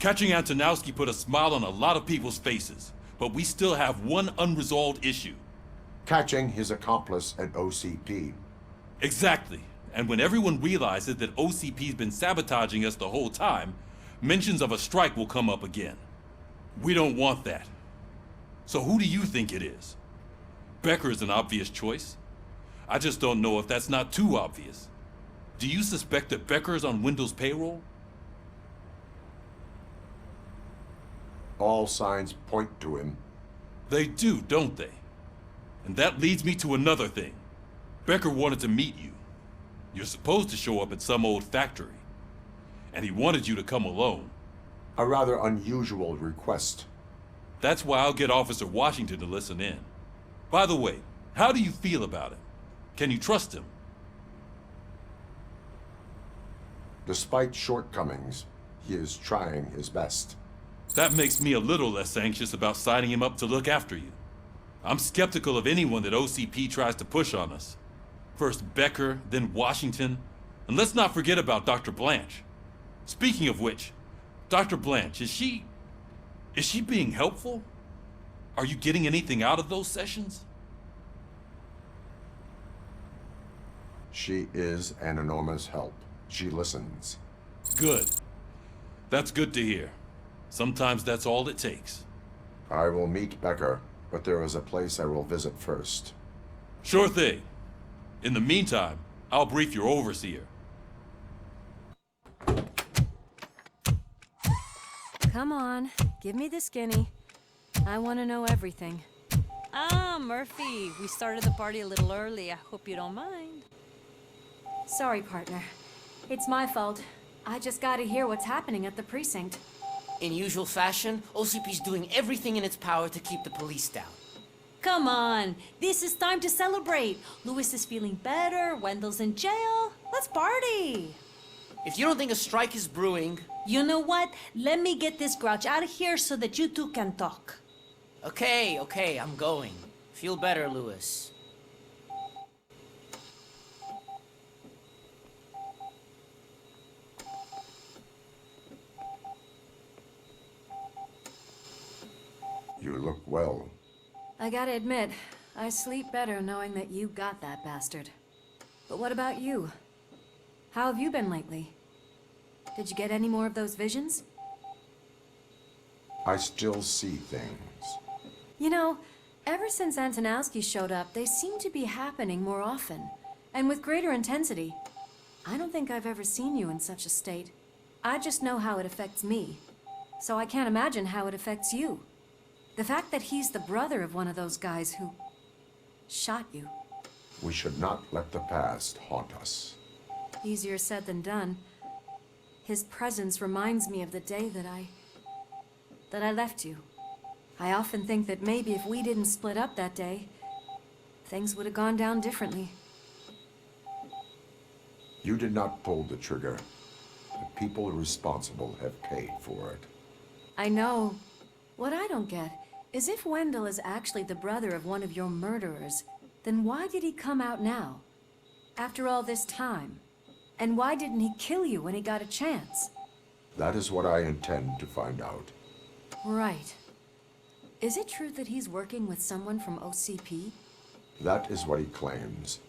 Catching Antonowski put a smile on a lot of people's faces, but we still have one unresolved issue. Catching his accomplice at OCP. Exactly. And when everyone realizes that OCP's been sabotaging us the whole time, mentions of a strike will come up again. We don't want that. So who do you think it is? Becker is an obvious choice. I just don't know if that's not too obvious. Do you suspect that Becker is on Wendell's payroll? All signs point to him. They do, don't they? And that leads me to another thing. Becker wanted to meet you. You're supposed to show up at some old factory. And he wanted you to come alone. A rather unusual request. That's why I'll get Officer Washington to listen in. By the way, how do you feel about him? Can you trust him? Despite shortcomings, he is trying his best. That makes me a little less anxious about signing him up to look after you. I'm skeptical of anyone that OCP tries to push on us. First Becker, then Washington, and let's not forget about Dr. Blanche. Speaking of which, Dr. Blanche, is she being helpful? Are you getting anything out of those sessions? She is an enormous help. She listens. Good. That's good to hear. Sometimes that's all it takes. I will meet Becker, but there is a place I will visit first. Sure thing. In the meantime, I'll brief your overseer. Come on, give me the skinny. I want to know everything. Ah, Murphy, we started the party a little early. I hope you don't mind. Sorry, partner. It's my fault. I just gotta hear what's happening at the precinct. In usual fashion, OCP's doing everything in its power to keep the police down. Come on, this is time to celebrate. Louis is feeling better, Wendell's in jail. Let's party! If you don't think a strike is brewing... You know what? Let me get this grouch out of here so that you two can talk. Okay, I'm going. Feel better, Louis. You look well. I gotta admit, I sleep better knowing that you got that bastard. But what about you? How have you been lately? Did you get any more of those visions? I still see things. You know, ever since Antonowski showed up, they seem to be happening more often, and with greater intensity. I don't think I've ever seen you in such a state. I just know how it affects me, so I can't imagine how it affects you. The fact that he's the brother of one of those guys who shot you. We should not let the past haunt us. Easier said than done. His presence reminds me of the day that I left you. I often think that maybe if we didn't split up that day, things would have gone down differently. You did not pull the trigger. The people responsible have paid for it. I know. What I don't get is if Wendell is actually the brother of one of your murderers, then why did he come out now? After all this time? And why didn't he kill you when he got a chance? That is what I intend to find out. Right. Is it true that he's working with someone from OCP? That is what he claims.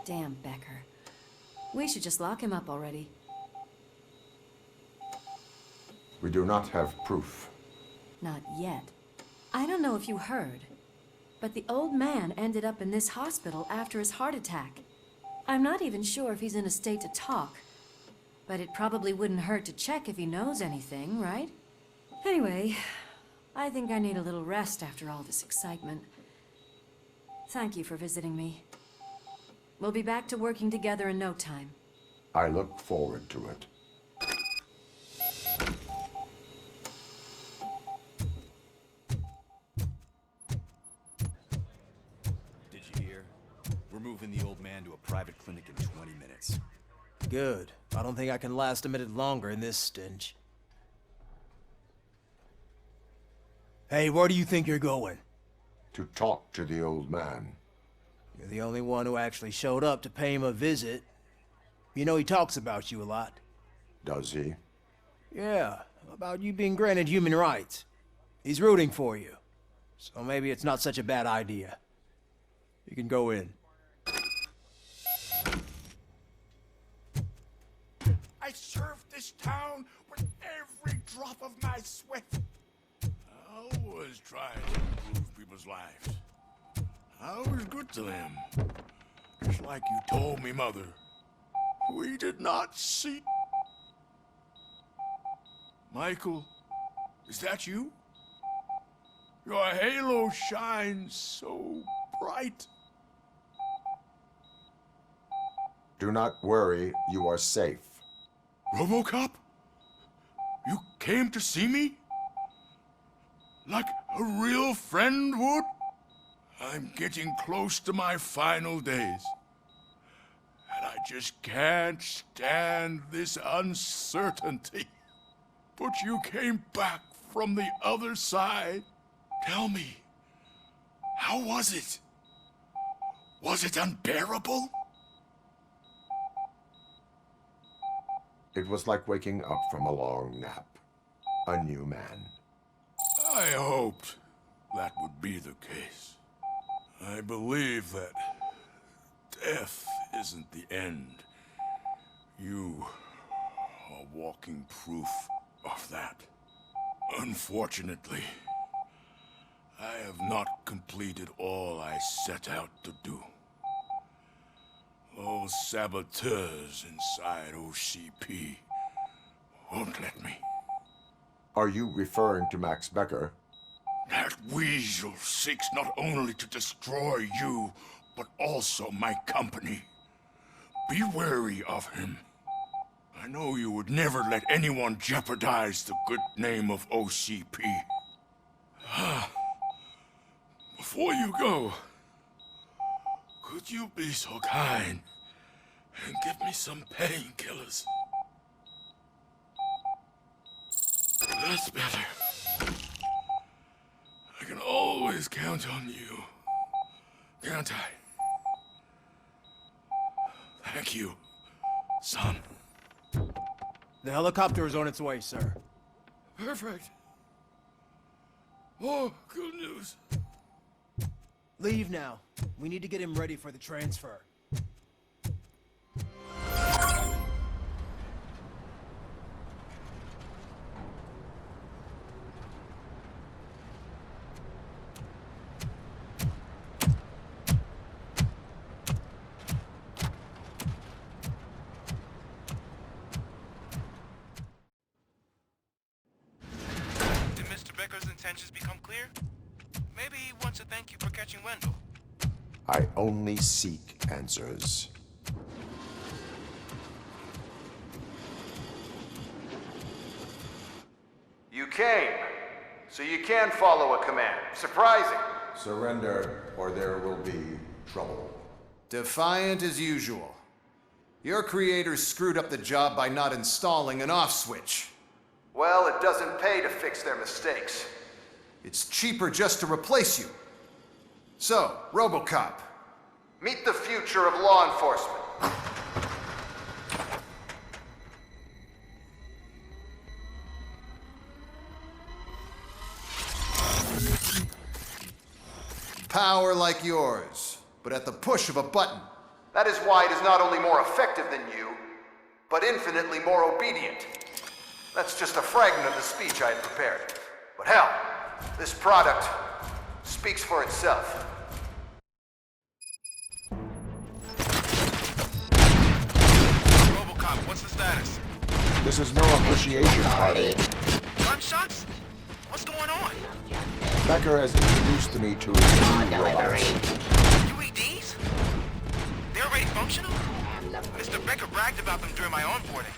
Damn Becker. We should just lock him up already. We do not have proof. Not yet. I don't know if you heard, but the old man ended up in this hospital after his heart attack. I'm not even sure if he's in a state to talk, but it probably wouldn't hurt to check if he knows anything, right? Anyway, I think I need a little rest after all this excitement. Thank you for visiting me. We'll be back to working together in no time. I look forward to it. Did you hear? We're moving the old man to a private clinic in 20 minutes. Good. I don't think I can last a minute longer in this stench. Hey, where do you think you're going? To talk to the old man. You're the only one who actually showed up to pay him a visit. You know he talks about you a lot. Does he? Yeah, about you being granted human rights. He's rooting for you. So maybe it's not such a bad idea. You can go in. I served this town with every drop of my sweat. I was trying to improve people's lives. I was good to them. Just like you told me, Mother. We did not see... Michael, is that you? Your halo shines so bright. Do not worry, you are safe. Robocop? You came to see me? Like a real friend would? I'm getting close to my final days. And I just can't stand this uncertainty. But you came back from the other side. Tell me, how was it? Was it unbearable? It was like waking up from a long nap. A new man. I hoped that would be the case. I believe that death isn't the end. You are walking proof of that. Unfortunately, I have not completed all I set out to do. Those saboteurs inside OCP won't let me. Are you referring to Max Becker? That weasel seeks not only to destroy you, but also my company. Be wary of him. I know you would never let anyone jeopardize the good name of OCP. Before you go, could you be so kind and give me some painkillers? That's better. I can always count on you, can't I? Thank you, son. The helicopter is on its way, sir. Perfect. Oh, good news. Leave now. We need to get him ready for the transfer. Did Mr. Becker's intentions become clear? Maybe he wants to thank you for catching Wendell. I only seek answers. You came, so you can follow a command. Surprising. Surrender, or there will be trouble. Defiant as usual. Your creators screwed up the job by not installing an off switch. Well, it doesn't pay to fix their mistakes. It's cheaper just to replace you. So, Robocop. Meet the future of law enforcement. Power like yours, but at the push of a button. That is why it is not only more effective than you, but infinitely more obedient. That's just a fragment of the speech I had prepared. But hell, this product speaks for itself. Robocop, what's the status? This is no appreciation party. Gunshots? What's going on? Becker has introduced me to his new robots. UEDs? They're already functional? Mr. Becker bragged about them during my onboarding.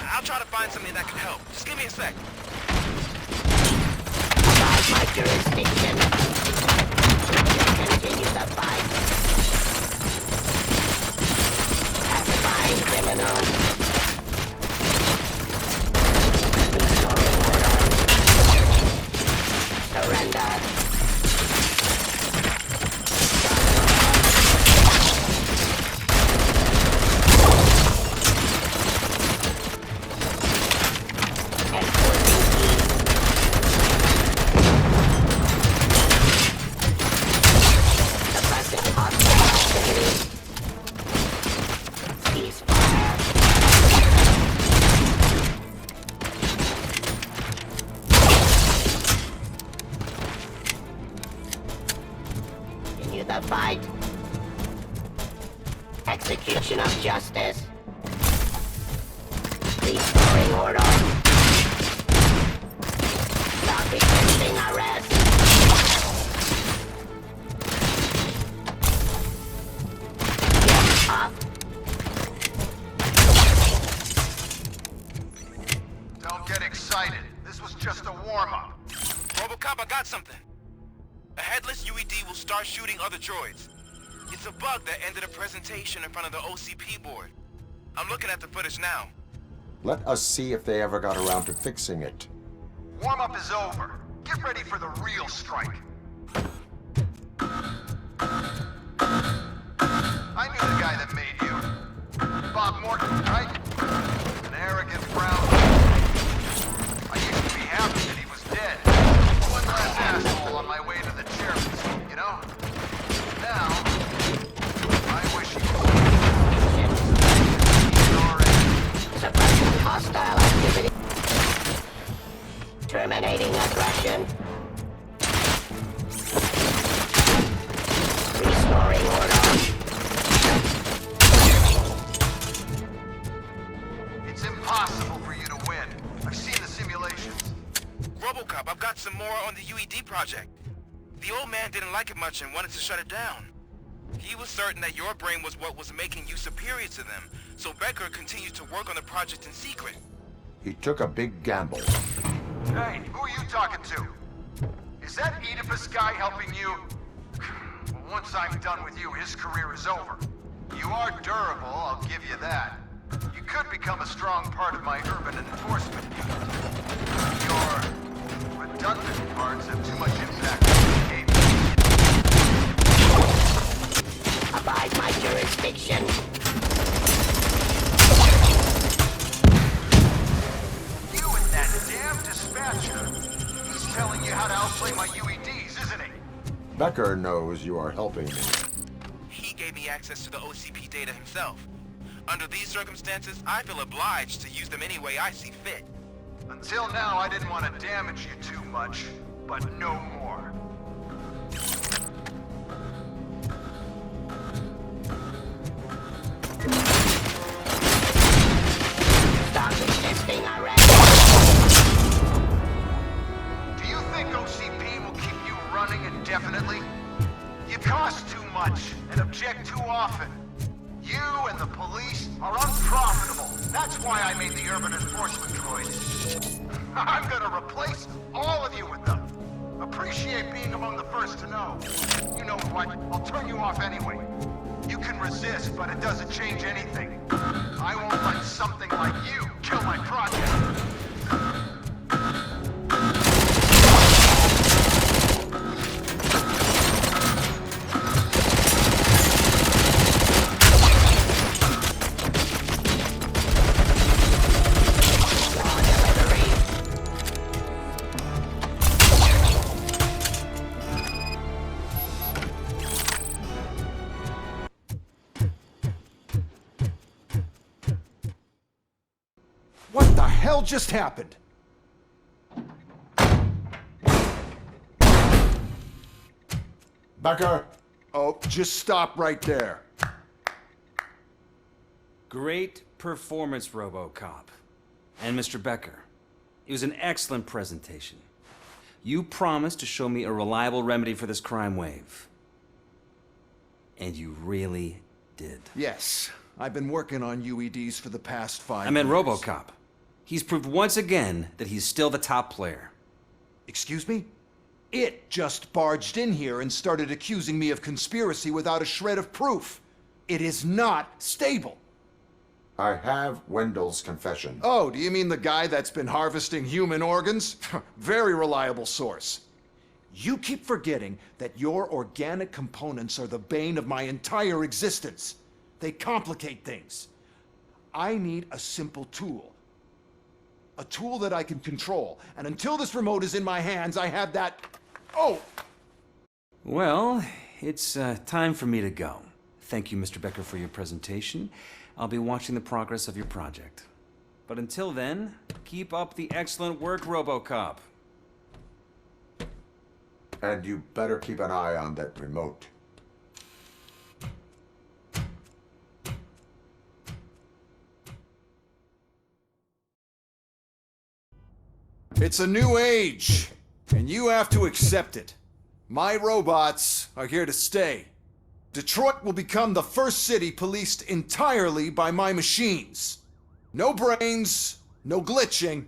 I'll try to find something that can help. Just give me a sec. About my jurisdiction. Continue the fight. Pacifying criminals. Restoring order. Surrender. Enforcing the fight. Execution of justice. Restoring order. Stop resisting arrest. Get up. Don't get excited. This was just a warm-up. Robocop, I got something. A headless UED will start shooting other droids. It's a bug that ended a presentation in front of the OCP board. I'm looking at the footage now. Let us see if they ever got around to fixing it. Warm-up is over. Get ready for the real strike. I knew the guy that made you. Bob Morton, right? An arrogant brown. I used to be happy that he was dead. One last asshole on my way to the chairman's seat, you know? Now, I wish he was. Suppressing hostile activity. Terminating aggression. Restoring order. It's impossible for you to win. I've seen the simulations. Robocop, I've got some more on the UED project. The old man didn't like it much and wanted to shut it down. He was certain that your brain was what was making you superior to them, so Becker continued to work on the project in secret. He took a big gamble. Hey, who are you talking to? Is that Oedipus guy helping you? Well, once I'm done with you, his career is over. You are durable, I'll give you that. You could become a strong part of my urban enforcement unit. Your redundant parts have too much impact on the game. Abide my jurisdiction. You and that damn dispatcher. He's telling you how to outplay my UEDs, isn't he? Becker knows you are helping me. He gave me access to the OCP data himself. Under these circumstances, I feel obliged to use them any way I see fit. Until now, I didn't want to damage you too much, but no more. Stop resisting arrest. Do you think OCP will keep you running indefinitely? You cost too much and object too often. You and the police are unprofitable. That's why I made the urban enforcement droids. I'm gonna replace all of you with them. Appreciate being among the first to know. You know what? I'll turn you off anyway. You can resist, but it doesn't change anything. I won't let something like you kill my project. What the hell just happened? Becker! Oh, just stop right there. Great performance, Robocop. And Mr. Becker. It was an excellent presentation. You promised to show me a reliable remedy for this crime wave. And you really did. Yes, I've been working on UEDs for the past 5 I meant years. Robocop. He's proved once again that he's still the top player. Excuse me? It just barged in here and started accusing me of conspiracy without a shred of proof. It is not stable. I have Wendell's confession. Oh, do you mean the guy that's been harvesting human organs? Very reliable source. You keep forgetting that your organic components are the bane of my entire existence. They complicate things. I need a simple tool. A tool that I can control. And until this remote is in my hands, I have that... Oh! Well, it's time for me to go. Thank you, Mr. Becker, for your presentation. I'll be watching the progress of your project. But until then, keep up the excellent work, Robocop. And you better keep an eye on that remote. It's a new age, and you have to accept it. My robots are here to stay. Detroit will become the first city policed entirely by my machines. No brains, no glitching,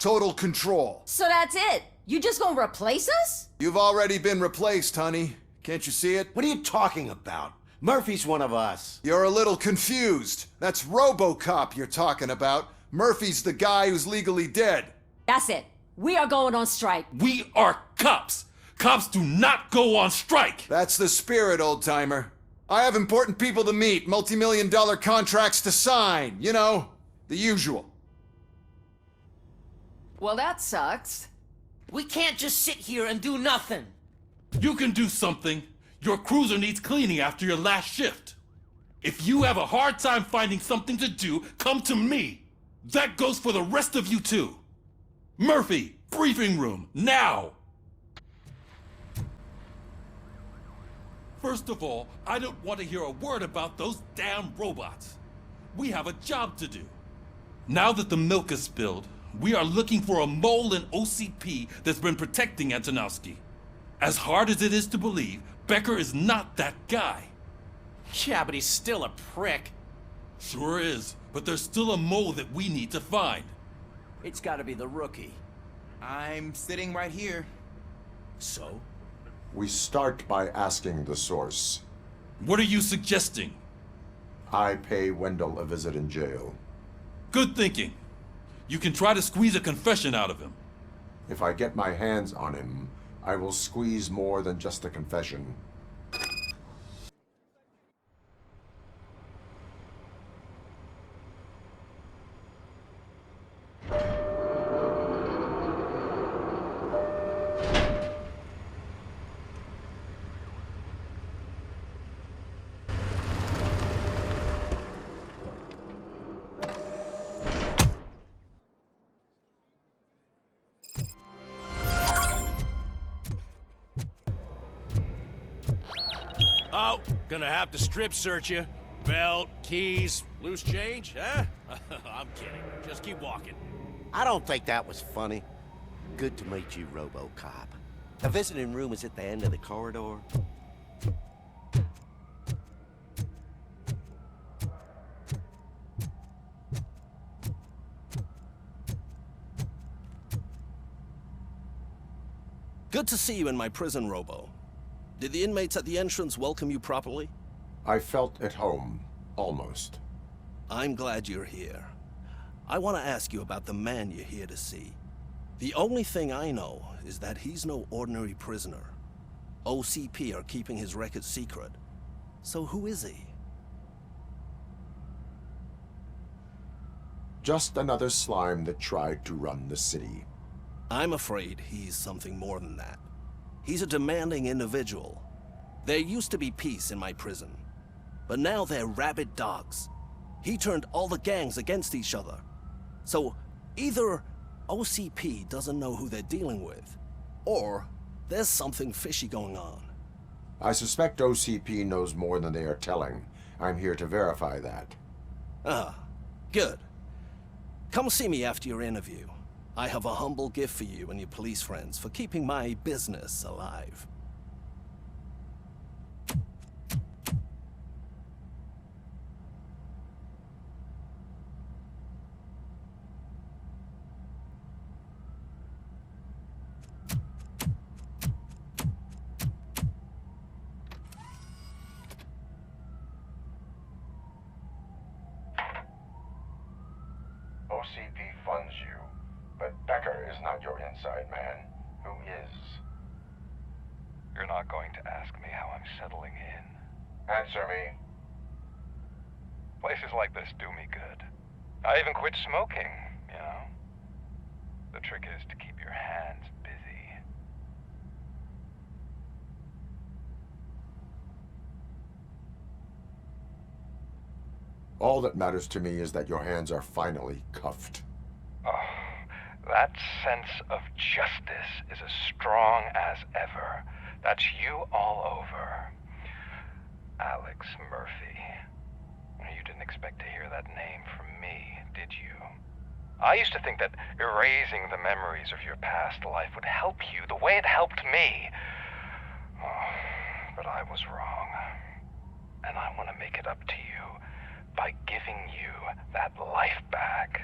total control. So that's it? You just gonna replace us? You've already been replaced, honey. Can't you see it? What are you talking about? Murphy's one of us. You're a little confused. That's Robocop you're talking about. Murphy's the guy who's legally dead. That's it. We are going on strike. We are cops. Cops do not go on strike. That's the spirit, old-timer. I have important people to meet, multi-million-dollar contracts to sign. You know, the usual. Well, that sucks. We can't just sit here and do nothing. You can do something. Your cruiser needs cleaning after your last shift. If you have a hard time finding something to do, come to me. That goes for the rest of you too. Murphy, briefing room, now! First of all, I don't want to hear a word about those damn robots. We have a job to do. Now that the milk is spilled, we are looking for a mole in OCP that's been protecting Antonowski. As hard as it is to believe, Becker is not that guy. Yeah, but he's still a prick. Sure is, but there's still a mole that we need to find. It's gotta be the rookie. I'm sitting right here. So? We start by asking the source. What are you suggesting? I pay Wendell a visit in jail. Good thinking. You can try to squeeze a confession out of him. If I get my hands on him, I will squeeze more than just a confession. Oh, gonna have to strip search you. Belt, keys, loose change, huh? I'm kidding. Just keep walking. I don't think that was funny. Good to meet you, Robocop. The visiting room is at the end of the corridor. Good to see you in my prison, Robo. Did the inmates at the entrance welcome you properly? I felt at home, almost. I'm glad you're here. I want to ask you about the man you're here to see. The only thing I know is that he's no ordinary prisoner. OCP are keeping his record secret. So who is he? Just another slime that tried to run the city. I'm afraid he's something more than that. He's a demanding individual. There used to be peace in my prison, but now they're rabid dogs. He turned all the gangs against each other. So either OCP doesn't know who they're dealing with, or there's something fishy going on. I suspect OCP knows more than they are telling. I'm here to verify that. Ah, good. Come see me after your interview. I have a humble gift for you and your police friends for keeping my business alive. OCP funds you, but Becker is not your inside man. Who is? You're not going to ask me how I'm settling in. Answer me. Places like this do me good. I even quit smoking, you know. The trick is to keep your hands busy. All that matters to me is that your hands are finally cuffed. Oh, that sense of justice is as strong as ever. That's you all over. Alex Murphy. You didn't expect to hear that name from me, did you? I used to think that erasing the memories of your past life would help you the way it helped me. Oh, but I was wrong. And I want to make it up to you by giving you that life back.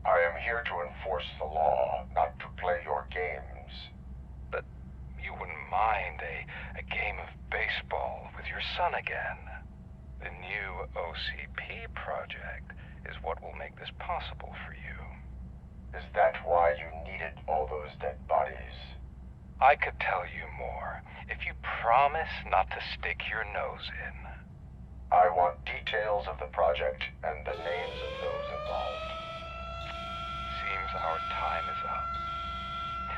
I am here to enforce the law, not to play your games. But you wouldn't mind a game of baseball with your son again. The new OCP project is what will make this possible for you. Is that why you needed all those dead bodies? I could tell you more if you promise not to stick your nose in. I want details of the project and the names of those involved. Seems our time is up.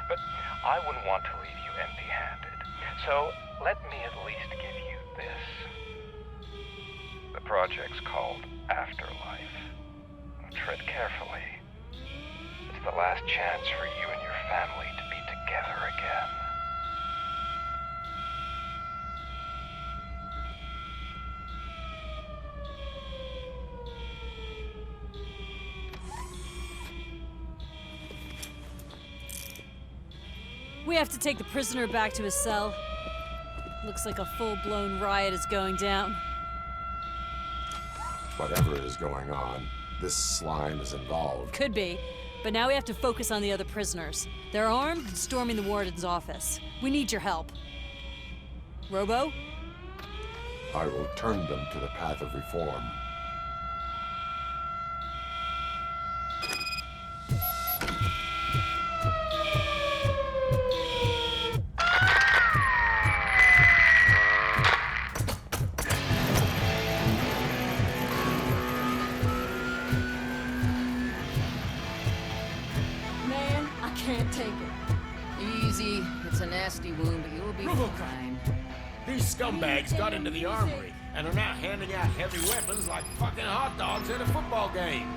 But I wouldn't want to leave you empty-handed. So let me at least give you this. The project's called Afterlife. Tread carefully. It's the last chance for you and your family to be together again. We have to take the prisoner back to his cell. Looks like a full-blown riot is going down. Whatever is going on, this slime is involved. Could be, but now we have to focus on the other prisoners. They're armed and storming the warden's office. We need your help. Robo? I will turn them to the path of reform. Man, I can't take it. Easy. It's a nasty wound, but you'll be fine. These scumbags got into the armory and are now handing out heavy weapons like fucking hot dogs at a football game.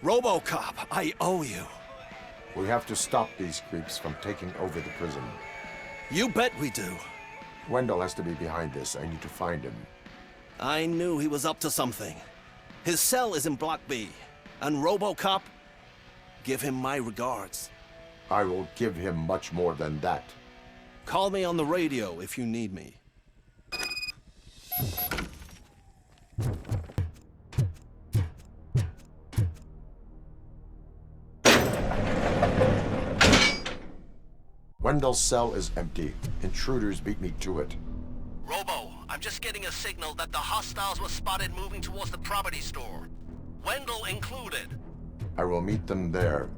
Robocop, I owe you. We have to stop these creeps from taking over the prison. You bet we do. Wendell has to be behind this. I need to find him. I knew he was up to something. His cell is in Block B. And Robocop, give him my regards. I will give him much more than that. Call me on the radio if you need me. Wendell's cell is empty. Intruders beat me to it. Robo, I'm just getting a signal that the hostiles were spotted moving towards the property store. Wendell included. I will meet them there.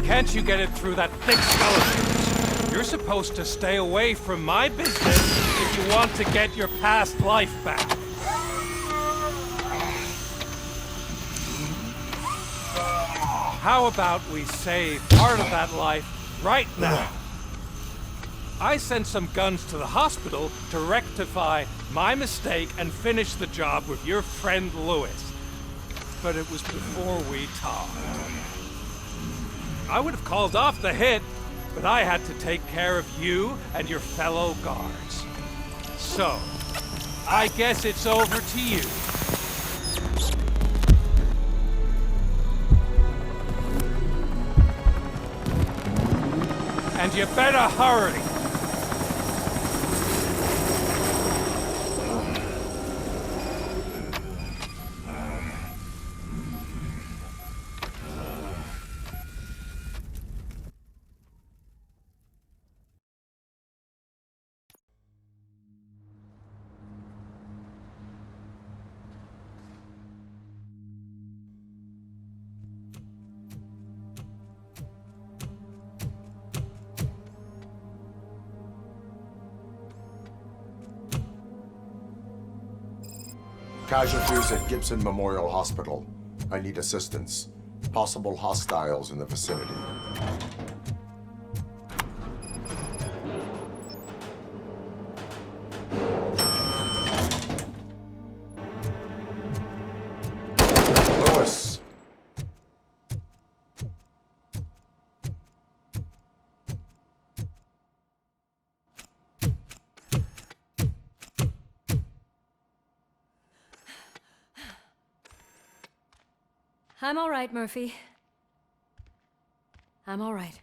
can't you get it through that thick skull of yours? You're supposed to stay away from my business if you want to get your past life back. How about we save part of that life right now? I sent some guns to the hospital to rectify my mistake and finish the job with your friend Lewis. But it was before we talked. I would have called off the hit, but I had to take care of you and your fellow guards. So, I guess it's over to you. And you better hurry. Casualties at Gibson Memorial Hospital. I need assistance. Possible hostiles in the vicinity. Lewis! I'm all right, Murphy. I'm all right.